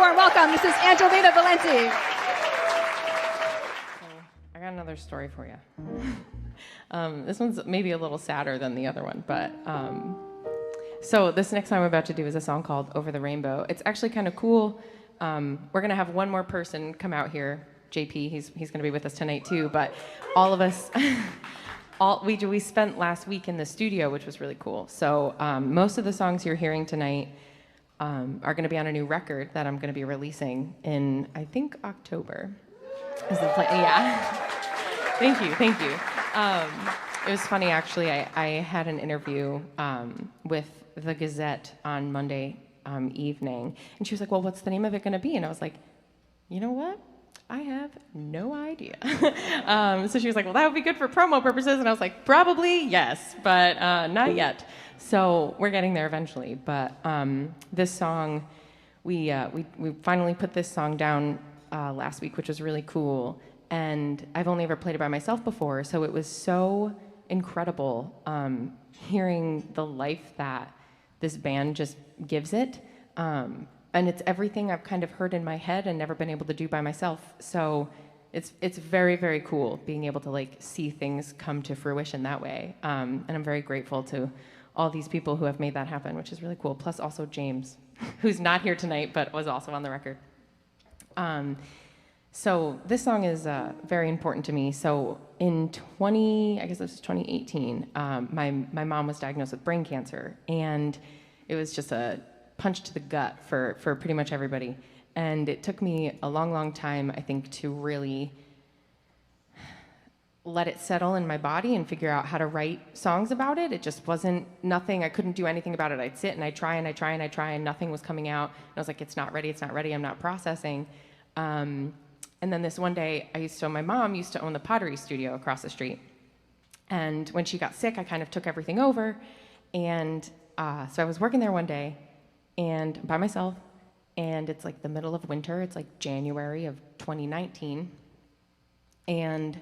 warm welcome. This is Angelina Valente. I got another story for you. This one's maybe a little sadder than the other one, but so this next song I'm about to do is a song called Over the Rainbow. It's actually kind of cool. We're going to have one more person come out here, JP. He's going to be with us tonight too, but all of us, we spent last week in the studio, which was really cool. So most of the songs you're hearing tonight are going to be on a new record that I'm going to be releasing in, I think, October. Is the plan? Yeah. Thank you. It was funny, actually. I had an interview with the Gazette on Monday evening, and she was like, well, what's the name of it going to be? And I was like, you know what? I have no idea. So she was like, well, that would be good for promo purposes. And I was like, probably, yes, but not yet. So we're getting there eventually. But this song, we finally put this song down last week, which was really cool. And I've only ever played it by myself before, so it was so incredible hearing the life that this band just gives it. And it's everything I've kind of heard in my head and never been able to do by myself. So it's very, very cool being able to like see things come to fruition that way. And I'm very grateful to all these people who have made that happen, which is really cool. Plus also James, who's not here tonight, but was also on the record. So this song is very important to me. So in 2018, my mom was diagnosed with brain cancer, and it was just a punch to the gut for pretty much everybody. And it took me a long, long time, I think, to really let it settle in my body and figure out how to write songs about it. It just wasn't nothing. I couldn't do anything about it. I'd sit and I'd try and I'd try and I'd try, and nothing was coming out. And I was like, it's not ready, I'm not processing. And then this one day, my mom used to own the pottery studio across the street. And when she got sick, I kind of took everything over. And so I was working there one day and by myself, and it's like the middle of winter. It's like January of 2019. And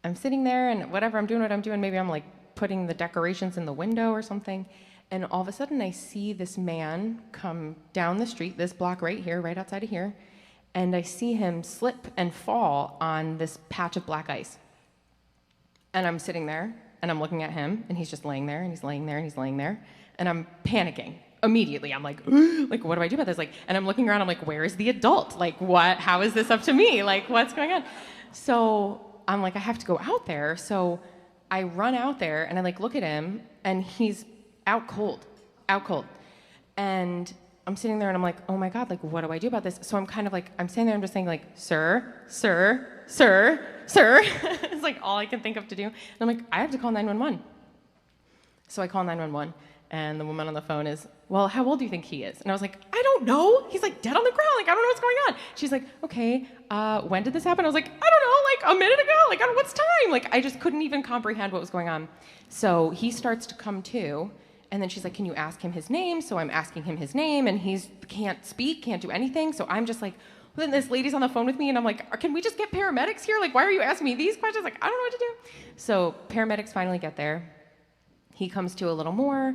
I'm sitting there and whatever, I'm doing what I'm doing. Maybe I'm like putting the decorations in the window or something. And all of a sudden I see this man come down the street, this block right here, right outside of here. And I see him slip and fall on this patch of black ice. And I'm sitting there, and I'm looking at him, and he's just laying there, and he's laying there, and he's laying there. And I'm panicking immediately. I'm like, what do I do about this? And I'm looking around, I'm like, where is the adult? How is this up to me? What's going on? So I'm like, I have to go out there. So I run out there, and I look at him, and he's out cold. And I'm sitting there and I'm like, oh my God, what do I do about this? So I'm kind of I'm sitting there, I'm just saying sir. It's all I can think of to do. And I'm like, I have to call 911. So I call 911 and the woman on the phone is, well, how old do you think he is? And I was like, I don't know. He's dead on the ground. I don't know what's going on. She's like, okay, when did this happen? I was like, I don't know, a minute ago. I don't know what's time. I just couldn't even comprehend what was going on. So he starts to come to. And then she's like, can you ask him his name? So I'm asking him his name, and he can't speak, can't do anything. So I'm just then this lady's on the phone with me, and I'm like, can we just get paramedics here? Why are you asking me these questions? I don't know what to do. So paramedics finally get there. He comes to a little more.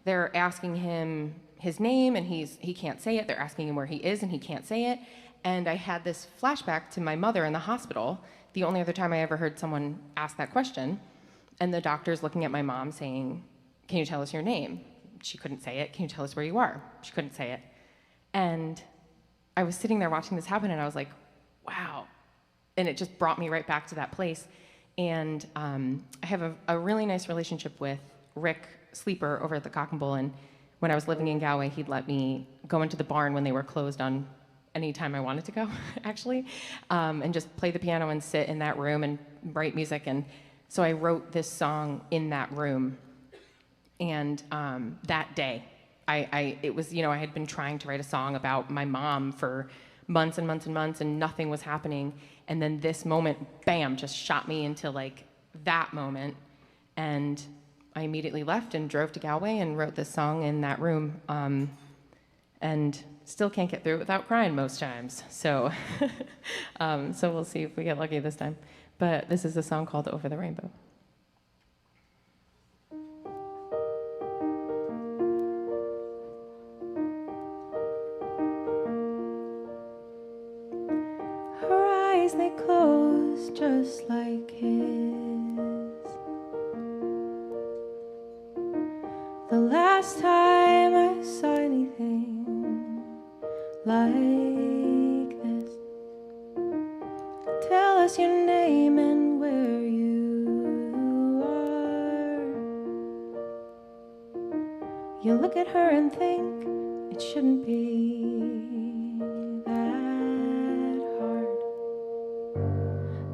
They're asking him his name, and he can't say it. They're asking him where he is, and he can't say it. And I had this flashback to my mother in the hospital, the only other time I ever heard someone ask that question. And the doctor's looking at my mom saying, can you tell us your name? She couldn't say it. Can you tell us where you are? She couldn't say it. And I was sitting there watching this happen, and I was like, wow. And it just brought me right back to that place. And I have a really nice relationship with Rick Sleeper over at the Cock and Bull. And when I was living in Galway, he'd let me go into the barn when they were closed on any time I wanted to go, actually, and just play the piano and sit in that room and write music. And so I wrote this song in that room. And that day, it was, I had been trying to write a song about my mom for months and months and months, and nothing was happening. And then this moment, bam, just shot me into that moment. And I immediately left and drove to Galway and wrote this song in that room. And still can't get through it without crying most times. So, so we'll see if we get lucky this time. But this is a song called Over the Rainbow. eyes, they close just like his. The last time I saw anything like this. Tell us your name and where you are. You look at her and think it shouldn't be that hard.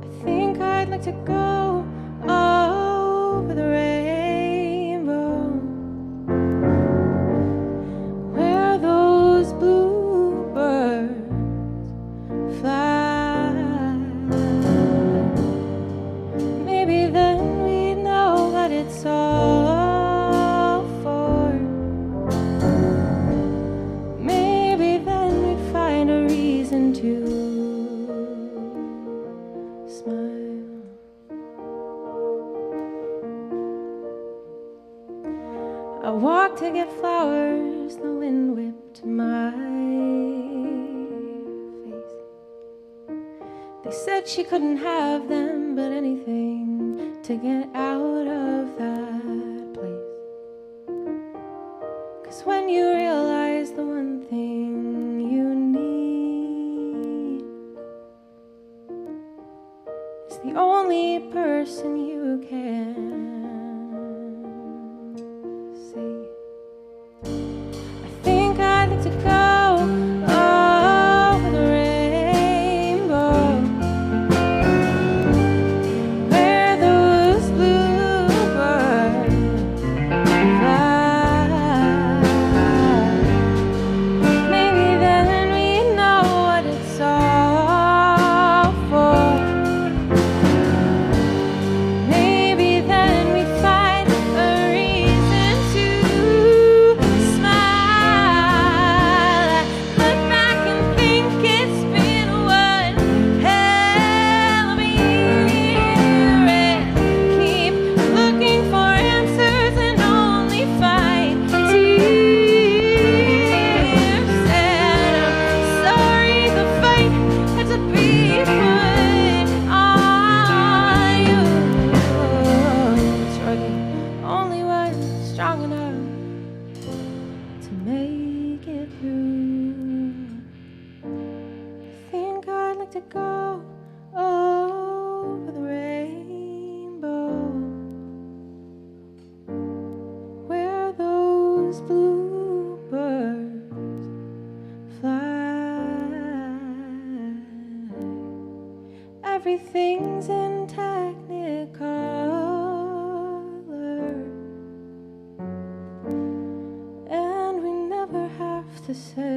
I think I'd like to go over the rainbow, where those bluebirds fly. Maybe then we'd know what it's all for. Maybe then we'd find a reason to smile. I walked to get flowers, the wind whipped my face. They said she couldn't have them, but anything to get out of that place. 'Cause when you realize the one thing you need is the only person you can see. I think I'd like to go over the rainbow, where those bluebirds fly. Maybe then we know what it's all for. Maybe then we find a reason to smile. I look back and think it's been one hell of a year, and keep looking for answers and only find tears. And I'm sorry the fight had to be put on you. You're the only one strong enough to make it through. I think I'd like to go over the rainbow, where those bluebirds fly. Everything's in technicolor, and we never have to say